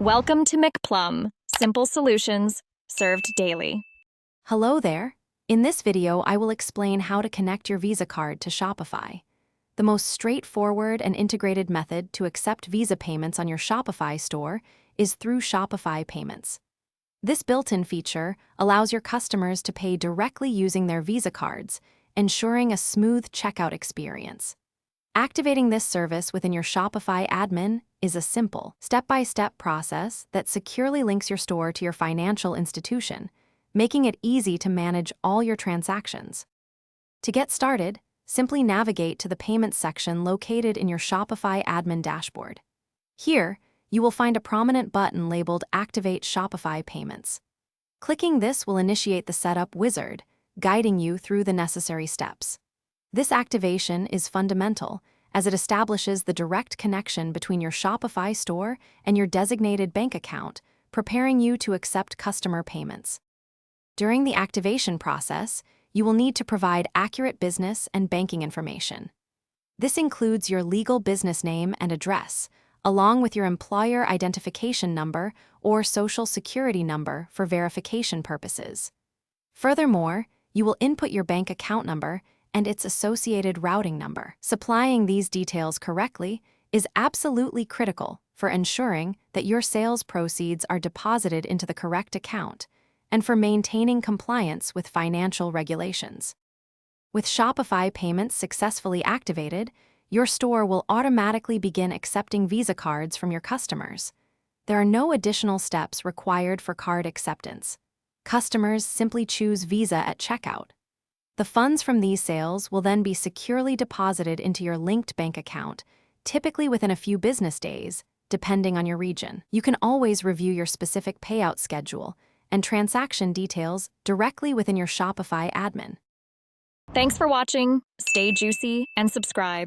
Welcome to McPlum, simple solutions served daily. Hello there. In this video, I will explain how to connect your Visa card to Shopify. The most straightforward and integrated method to accept Visa payments on your Shopify store is through Shopify Payments. This built-in feature allows your customers to pay directly using their Visa cards, ensuring a smooth checkout experience. Activating this service within your Shopify admin is a simple, step-by-step process that securely links your store to your financial institution, making it easy to manage all your transactions. To get started, simply navigate to the Payments section located in your Shopify admin dashboard. Here, you will find a prominent button labeled Activate Shopify Payments. Clicking this will initiate the setup wizard, guiding you through the necessary steps. This activation is fundamental, as it establishes the direct connection between your Shopify store and your designated bank account, preparing you to accept customer payments. During the activation process, you will need to provide accurate business and banking information. This includes your legal business name and address, along with your employer identification number or social security number for verification purposes. Furthermore, you will input your bank account number and its associated routing number. Supplying these details correctly is absolutely critical for ensuring that your sales proceeds are deposited into the correct account and for maintaining compliance with financial regulations. With Shopify Payments successfully activated, your store will automatically begin accepting Visa cards from your customers. There are no additional steps required for card acceptance. Customers simply choose Visa at checkout. The funds from these sales will then be securely deposited into your linked bank account, typically within a few business days, depending on your region. You can always review your specific payout schedule and transaction details directly within your Shopify admin. Thanks for watching. Stay juicy and subscribe.